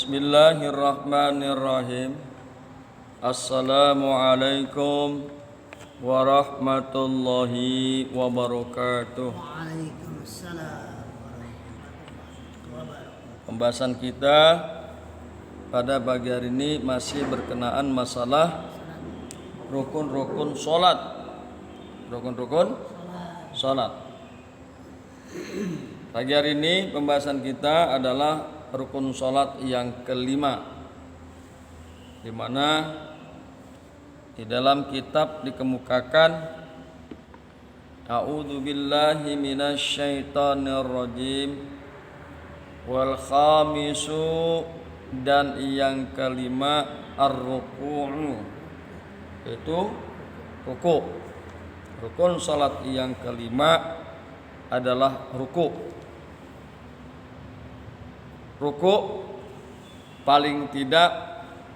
Bismillahirrahmanirrahim. Assalamualaikum warahmatullahi wabarakatuh. Waalaikumsalam warahmatullahi wabarakatuh. Pembahasan kita pada pagi hari ini masih berkenaan masalah rukun-rukun sholat. Rukun-rukun sholat. Pagi hari ini pembahasan kita adalah rukun sholat yang kelima, di mana di dalam kitab dikemukakan A'udzu billahi minasyaitonir rajim wal khamisu, dan yang kelima ar-ruku'u, itu ruku'. Rukun sholat yang kelima adalah ruku'. Ruku' paling tidak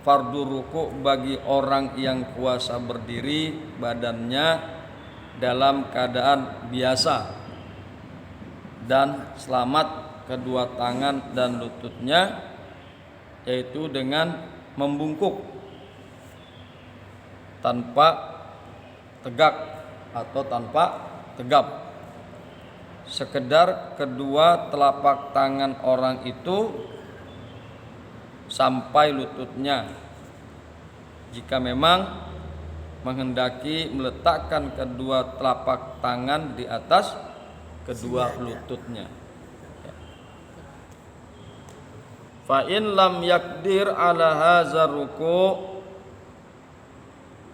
fardu ruku' bagi orang yang kuasa berdiri badannya dalam keadaan biasa dan selamat kedua tangan dan lututnya, yaitu dengan membungkuk tanpa tegak atau tanpa tegap. Sekedar kedua telapak tangan orang itu sampai lututnya. Jika memang menghendaki meletakkan kedua telapak tangan di atas kedua lututnya. Fa in lam yakdir ala hadzal ruku',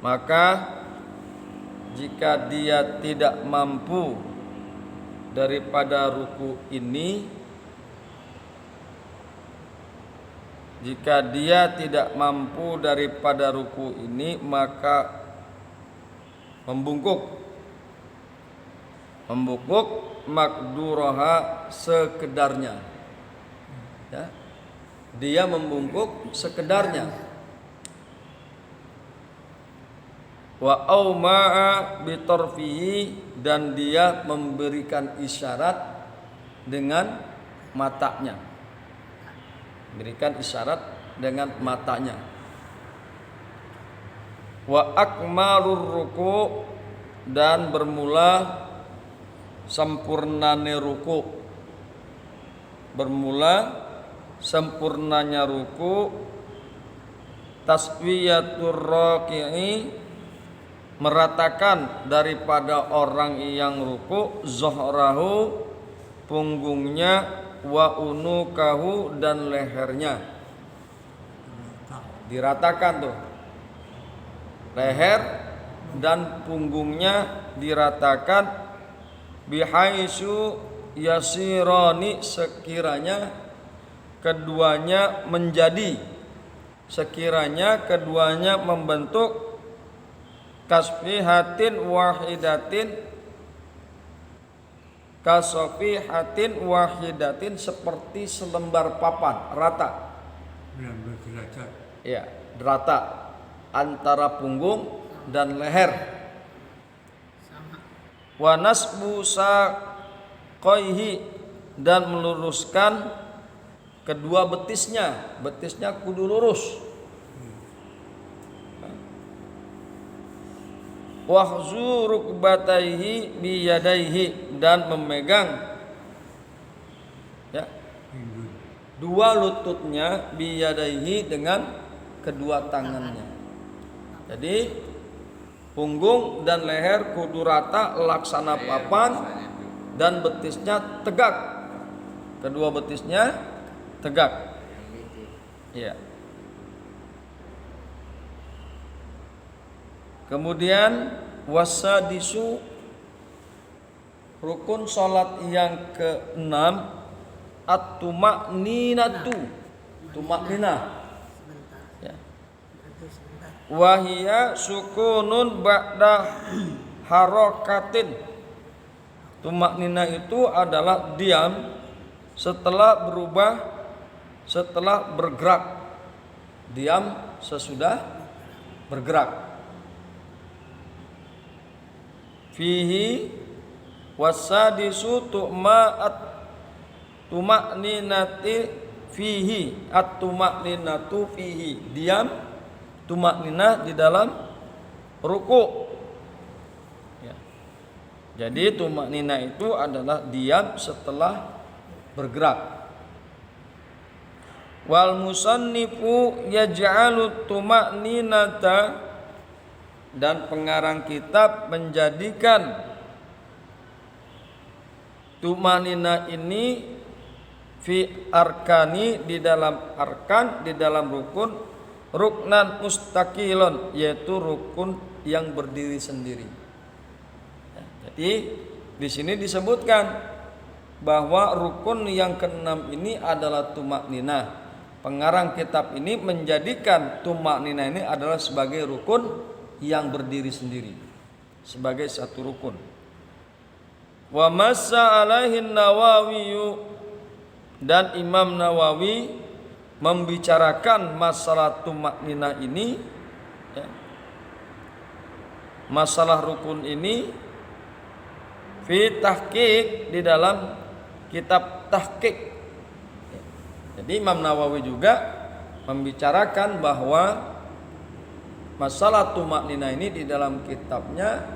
maka jika dia tidak mampu daripada ruku ini, jika dia tidak mampu daripada ruku ini, maka membungkuk makduraha, sekedarnya, ya, dia membungkuk sekedarnya. Wa auma'a bitarfihi, dan dia memberikan isyarat dengan matanya. Berikan isyarat dengan matanya. Wa akmalur ruku', dan bermula sempurnane ruku'. Bermula sempurnanya ruku', taswiyatur raki'i, meratakan daripada orang yang ruku' zohrahu, punggungnya, wa unukahu, dan lehernya. Diratakan tuh, leher dan punggungnya diratakan. Bihaisu yasirani, sekiranya keduanya menjadi, sekiranya keduanya membentuk kasfihatin wahidatin, seperti selembar papan rata. Ya, rata antara punggung dan leher. Wa nasbu saqaihi, dan meluruskan kedua betisnya. Betisnya kudu lurus. Wahzu rukbataihi biyadaihi, dan memegang, ya, dua lututnya, biyadaihi, dengan kedua tangannya. Jadi punggung dan leher kudu rata laksana papan, dan betisnya tegak. Kedua betisnya tegak. Ya. Kemudian wasadisu, rukun salat yang keenam, at-tuma'ninatu, tuma'ninah, ya. Wahia sukunun ba'da harokatin. Tuma'ninah itu adalah diam setelah bergerak. Diam sesudah bergerak. Fihi wasadisu tu'ma'ninati fihi, at-tumakninatu fihi, diam tumakninah di dalam ruku. Ya. Jadi tumakninah itu adalah diam setelah bergerak. Wal musannifu yaj'alu tumakninata, dan pengarang kitab menjadikan tumakninah ini fi arkani, di dalam arkan, di dalam rukun, ruknan mustaqilon, yaitu rukun yang berdiri sendiri. Jadi di sini disebutkan bahwa rukun yang keenam ini adalah tumakninah. Pengarang kitab ini menjadikan tumakninah ini adalah sebagai rukun yang berdiri sendiri, sebagai satu rukun. Wa massa alaihi Nawawi, dan Imam Nawawi membicarakan masalah tumakninah ini, ya, masalah rukun ini fi tahqiq, di dalam kitab tahqiq. Jadi Imam Nawawi juga membicarakan bahwa masalah tumakninah ini di dalam kitabnya,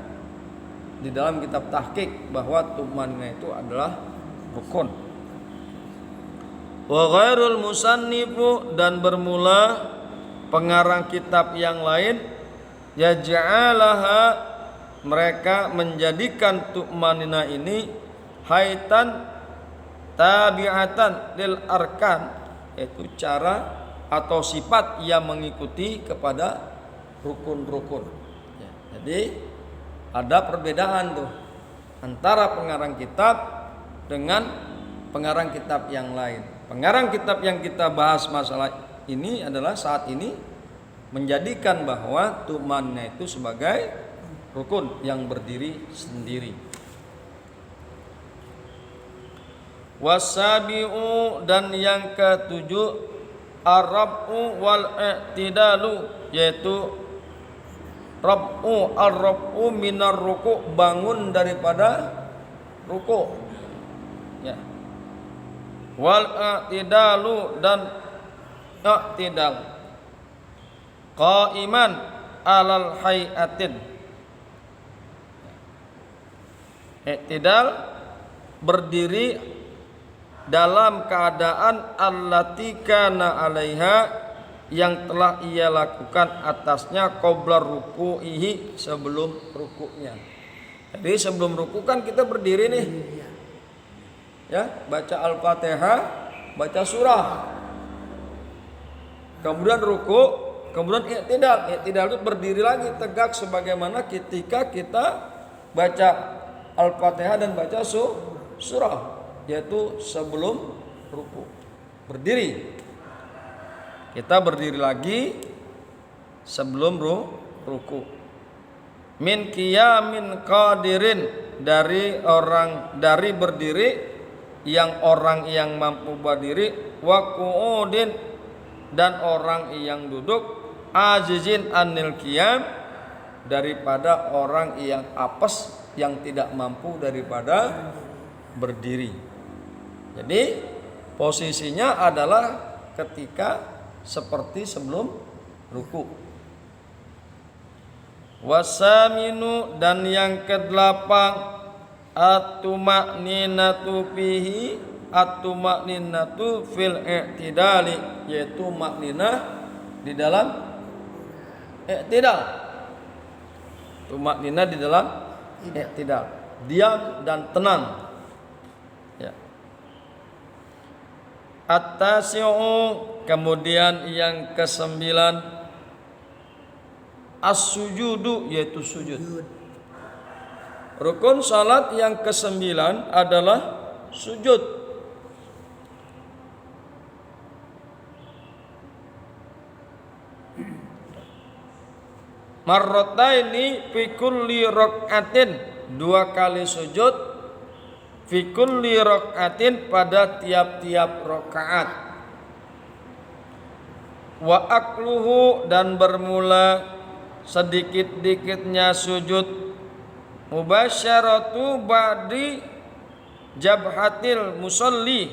di dalam kitab tahqiq, bahwa tumakninah itu adalah rukun. Wa ghairul musannifu, dan bermula pengarang kitab yang lain, yaj'alaha, mereka menjadikan tumakninah ini haitan tabi'atan lil arkan, yaitu cara atau sifat yang mengikuti kepada rukun-rukun. Ya, jadi ada perbedaan tuh antara pengarang kitab dengan pengarang kitab yang lain. Pengarang kitab yang kita bahas masalah ini adalah saat ini menjadikan bahwa tumakninah itu sebagai rukun yang berdiri sendiri. Wasabi'u, dan yang ketujuh, ar-rab'u wal i'tidalu, yaitu rab'u, ar-rab'u minar ruku', bangun daripada ruku', ya. Wal i'tidalu, dan i'tidal, qa'iman alal hay'atin. I'tidal, berdiri dalam keadaan allati kana 'alaiha, yang telah ia lakukan atasnya, qabla ruku'ihi, sebelum rukuknya. Jadi sebelum ruku kan kita berdiri nih, ya, baca Al-Fatihah, baca surah, kemudian ruku, kemudian i'tidal. I'tidal itu berdiri lagi tegak sebagaimana ketika kita baca Al-Fatihah dan baca surah, yaitu sebelum ruku. Berdiri, kita berdiri lagi sebelum ruku. Min qiyamin qadirin, dari berdiri yang orang yang mampu berdiri, wa qu'udin, dan orang yang duduk, ajizin anil qiyam, daripada orang yang apes, yang tidak mampu daripada berdiri. Jadi posisinya adalah ketika seperti sebelum ruku. Wasaminu, dan yang kedelapan, at-tumakninatu fihi, at-tumakninatu fil i'tidali, yaitu makninah di dalam i'tidal. Tumakninah di dalam i'tidal, diam dan tenang. At-tasi'u, kemudian yang kesembilan, as-sujudu, yaitu sujud. Rukun salat yang kesembilan adalah sujud. Marrataini fi kulli rak'atin, dua kali sujud, fi kulli rak'atin, pada tiap-tiap rakaat. Wa akluhu, dan bermula sedikit-dikitnya sujud, mubasyaratu ba'di jabhatil musalli,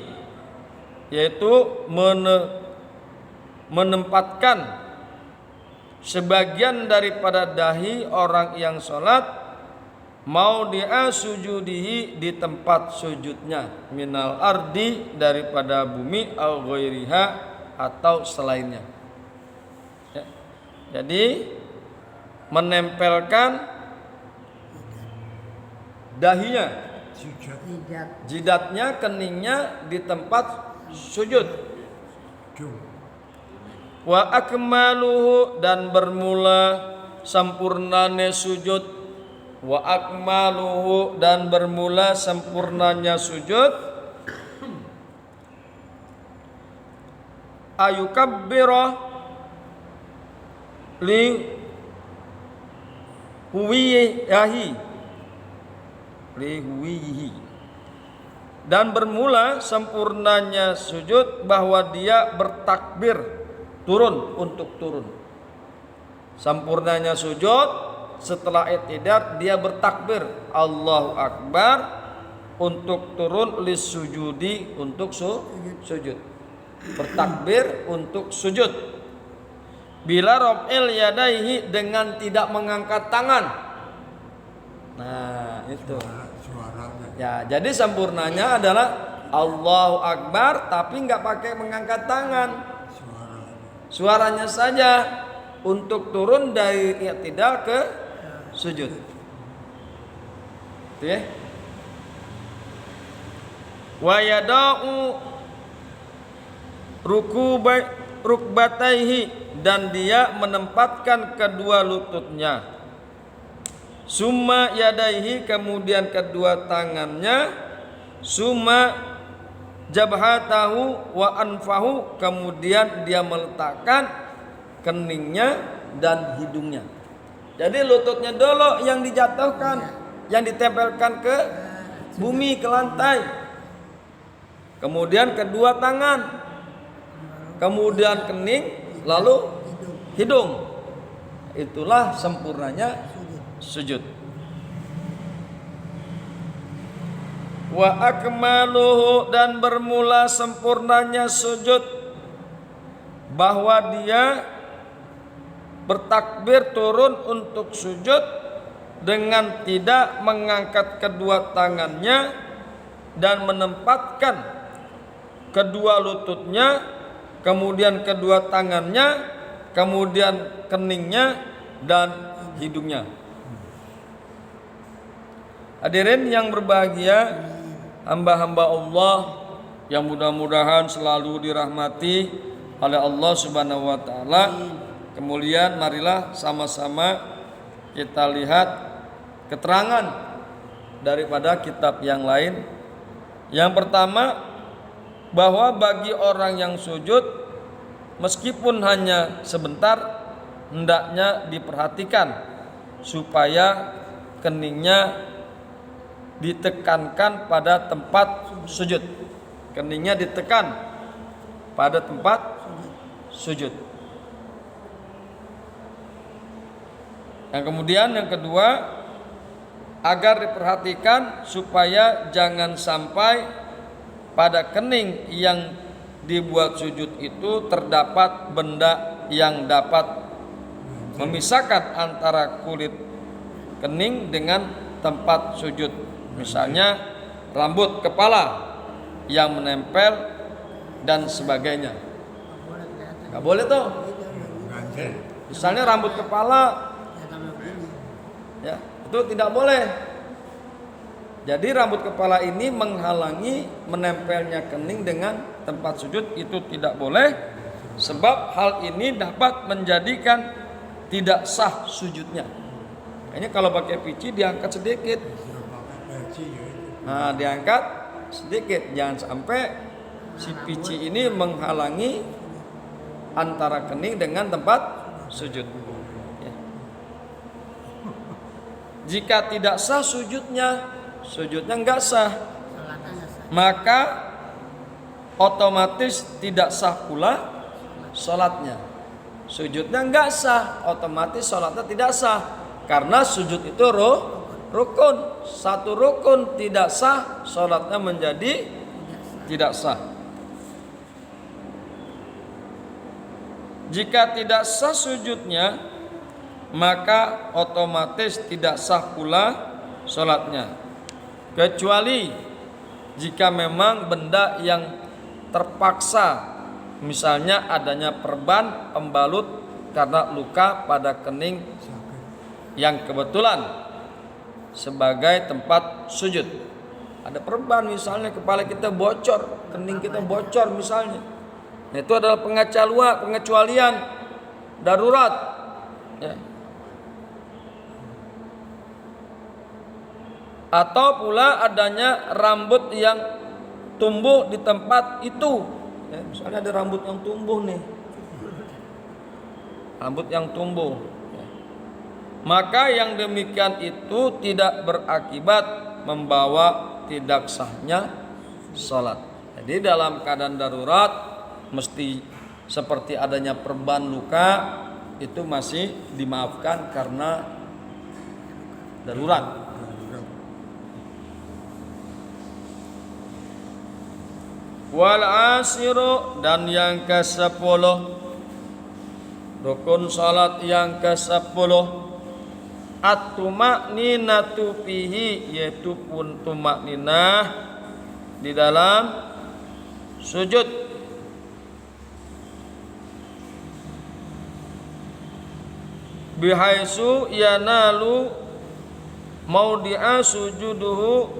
yaitu menempatkan sebagian daripada dahi orang yang sholat maudi'a sujudihi, di tempat sujudnya, minal ardi, daripada bumi, au ghairiha, atau selainnya. Ya. Jadi menempelkan dahinya, jidatnya, keningnya di tempat sujud. Wa akmaluhu, dan bermula sempurnanya sujud. Wa akmaluhu, dan bermula sempurnanya sujud. Ayukabbira li huwihi, dan bermula sempurnanya sujud bahwa dia bertakbir turun, untuk turun. Sempurnanya sujud setelah i'tidal dia bertakbir Allahu Akbar untuk turun, lisujudi, untuk sujud. Bertakbir untuk sujud. Bila raf'il yadaihi, dengan tidak mengangkat tangan. Nah, itu. Ya, jadi sempurnanya adalah Allahu Akbar tapi nggak pakai mengangkat tangan. Suaranya saja untuk turun dari i'tidal ke sujud. Itu ya. Wa yada'u rukbataihi, dan dia menempatkan kedua lututnya. Summa yadaihi, kemudian kedua tangannya. Summa jabhatahu wa anfahu, kemudian dia meletakkan keningnya dan hidungnya. Jadi lututnya dulu yang dijatuhkan, yang ditempelkan ke bumi, ke lantai. Kemudian kedua tangan, kemudian kening, lalu hidung. Itulah sempurnanya sujud. Wa akmaluhu, dan bermula sempurnanya sujud bahwa dia bertakbir turun untuk sujud dengan tidak mengangkat kedua tangannya dan menempatkan kedua lututnya, kemudian kedua tangannya, kemudian keningnya dan hidungnya. Hadirin yang berbahagia, hamba-hamba Allah yang mudah-mudahan selalu dirahmati oleh Allah Subhanahu wa taala. Kemudian marilah sama-sama kita lihat keterangan daripada kitab yang lain. Yang pertama, bahwa bagi orang yang sujud meskipun hanya sebentar, hendaknya diperhatikan supaya keningnya ditekankan pada tempat sujud. Keningnya ditekan pada tempat sujud. Yang kemudian yang kedua, agar diperhatikan supaya jangan sampai pada kening yang dibuat sujud itu terdapat benda yang dapat memisahkan antara kulit kening dengan tempat sujud. Misalnya rambut kepala yang menempel dan sebagainya. Gak boleh tuh. Misalnya rambut kepala, ya, itu tidak boleh. Jadi rambut kepala ini menghalangi menempelnya kening dengan tempat sujud, itu tidak boleh. Sebab hal ini dapat menjadikan tidak sah sujudnya. Kayaknya kalau pakai pici diangkat sedikit. Nah, diangkat sedikit, jangan sampai si pici ini menghalangi antara kening dengan tempat sujud. Ya. Jika tidak sah sujudnya enggak sah, maka otomatis tidak sah pula sholatnya. Sujudnya enggak sah, otomatis sholatnya tidak sah, karena sujud itu rukun. Satu rukun tidak sah, sholatnya menjadi tidak sah. Jika tidak sah sujudnya, maka otomatis tidak sah pula sholatnya, kecuali jika memang benda yang terpaksa, misalnya adanya perban pembalut karena luka pada kening yang kebetulan sebagai tempat sujud. Ada perban misalnya, kepala kita bocor, kening kita bocor misalnya, itu adalah pengecualian darurat, ya. Atau pula adanya rambut yang tumbuh di tempat itu, ya, misalnya ada rambut yang tumbuh nih, rambut yang tumbuh, ya. Maka yang demikian itu tidak berakibat membawa tidak sahnya sholat. Jadi dalam keadaan darurat mesti seperti adanya perban luka itu masih dimaafkan karena darurat. Wal asiru, dan yang ke-10, rukun salat yang ke-10, at-tuma'ninatu fihi, yaitu pun tumakninah di dalam sujud. Bihaisu yanalu maudi'a sujuduhu,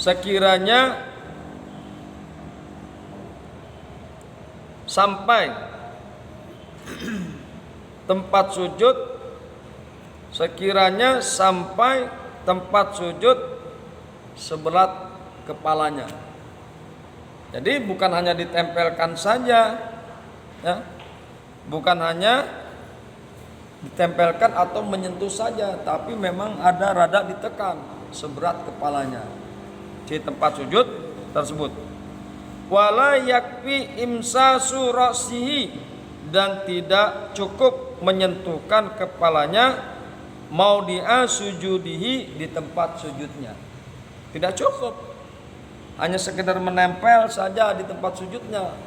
sekiranya sampai tempat sujud, sekiranya sampai tempat sujud sebelah kepalanya. Jadi bukan hanya ditempelkan saja, ya, bukan hanya ditempelkan atau menyentuh saja, tapi memang ada rada ditekan seberat kepalanya di tempat sujud tersebut. Wala yakfi imsasu ra'sihi, dan tidak cukup menyentuhkan kepalanya maudi'a sujudihi, di tempat sujudnya. Tidak cukup hanya sekedar menempel saja di tempat sujudnya,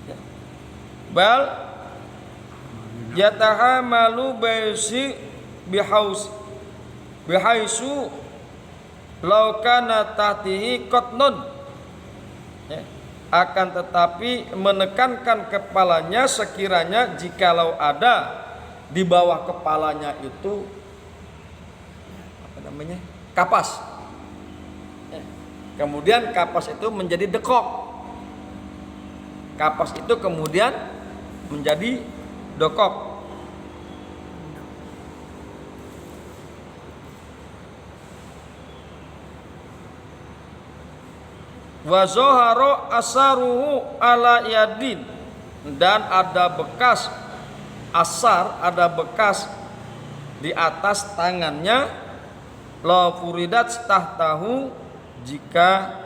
ya. Bal yatahamalu bihaisu law kana tahtihi qatnun, ya. Akan tetapi menekankan kepalanya sekiranya jikalau ada di bawah kepalanya itu kapas, ya. Kemudian kapas itu menjadi dekok, kapas itu kemudian menjadi dekok. Wa zoharo asaruhu ala yadin, dan ada bekas asar, ada bekas di atas tangannya, la furidat tahtahu, jika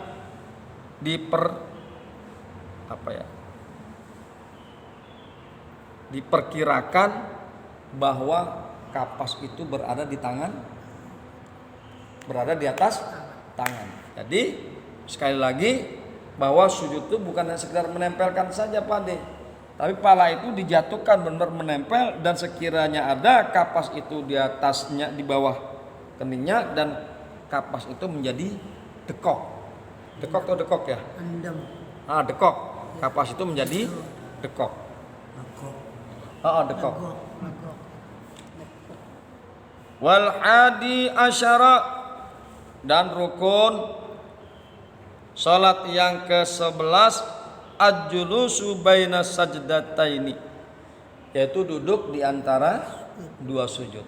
diperkirakan bahwa kapas itu berada di atas tangan. Jadi sekali lagi, bahwa sujud itu bukan hanya sekedar menempelkan saja, Pak De, tapi pala itu dijatuhkan benar menempel, dan sekiranya ada kapas itu di atasnya, di bawah keningnya, dan kapas itu menjadi dekok. Dekok atau dekok ya? Dekok. Kapas itu menjadi dekok. Dekok. Wal hadi asyara, dan rukun salat yang ke-11, ajlusu baina sajdataini, yaitu duduk di antara dua sujud.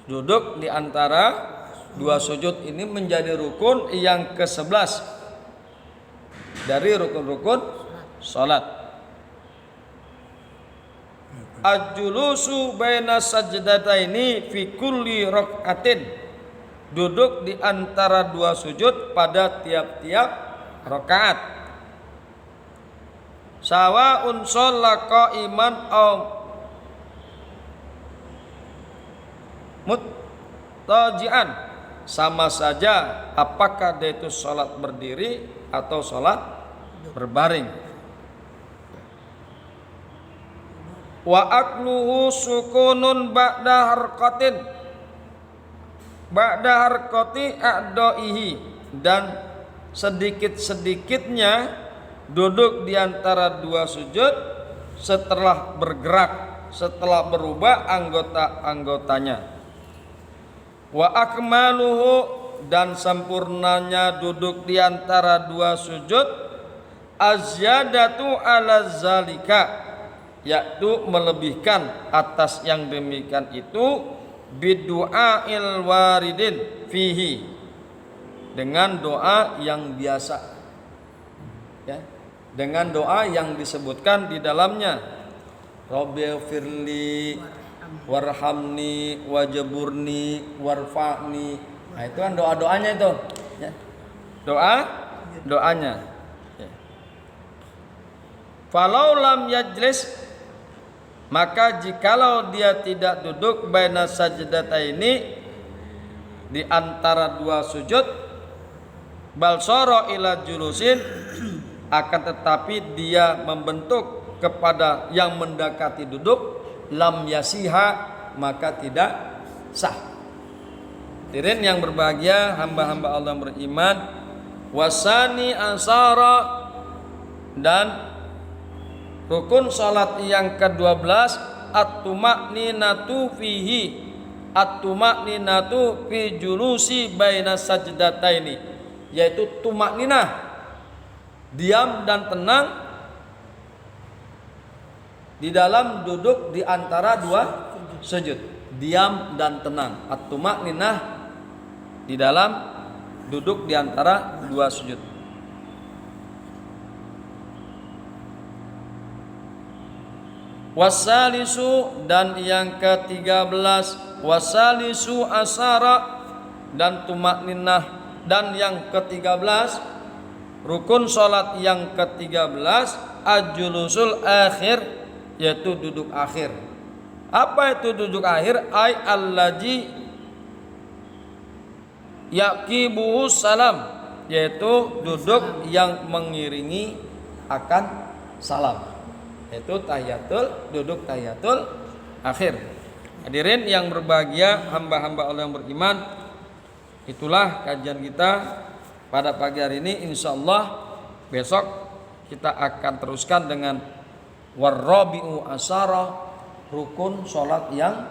Duduk di antara dua sujud ini menjadi rukun yang ke-11 dari rukun-rukun salat. Ajlusu baina sajdataini fi kulli rak'atin, duduk di antara dua sujud pada tiap-tiap rakaat. Sawa'un shalla qa'iman aw muttaji'an, sama saja apakah dia itu sholat berdiri atau sholat berbaring. Wa akluhu sukunun ba'da harqati a'daihi, dan sedikit-sedikitnya duduk di antara dua sujud setelah bergerak, setelah berubah anggota-anggotanya. Wa akmaluhu, dan sempurnanya duduk di antara dua sujud azyadatu ala zalika, yaitu melebihkan atas yang demikian itu, bidu'ail waridin fihi, dengan doa yang biasa, ya, dengan doa yang disebutkan di dalamnya, Rabbighfirli warhamni wajburni warfa'ni. Nah, itu kan doa-doanya itu, ya. Doanya. Ya. Falau lam yajlis, maka jikalau dia tidak duduk baina sajdataini, di antara dua sujud, bal sara ila julusin, akan tetapi dia membentuk kepada yang mendekati duduk, lam yasiha, maka tidak sah. Hadirin yang berbahagia, hamba-hamba Allah yang beriman, wasani ansara, dan rukun salat yang ke-12 at-tuma'ninatu fihi, at-tuma'ninatu fi julusi baina sajdataini, yaitu tumakninah, diam dan tenang di dalam duduk di antara dua sujud. Diam dan tenang, at-tuma'ninah di dalam duduk di antara dua sujud. Wasalisu, dan yang ke-13 wasalisu asara, dan tumakninah, dan yang ke-13 rukun salat yang ke-13 ajulusul akhir, yaitu duduk akhir. Apa itu duduk akhir? Ay allazi yaqibuhu salam, yaitu duduk yang mengiringi akan salam, yaitu duduk tahiyatul akhir. Hadirin yang berbahagia, hamba-hamba Allah yang beriman, itulah kajian kita pada pagi hari ini. Insyaallah besok kita akan teruskan dengan warrabi'u asara, rukun salat yang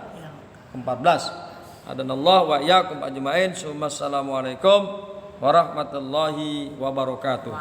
ke-14. Adanallahu wa iyyakum ajmain. Assalamualaikum warahmatullahi wabarakatuh.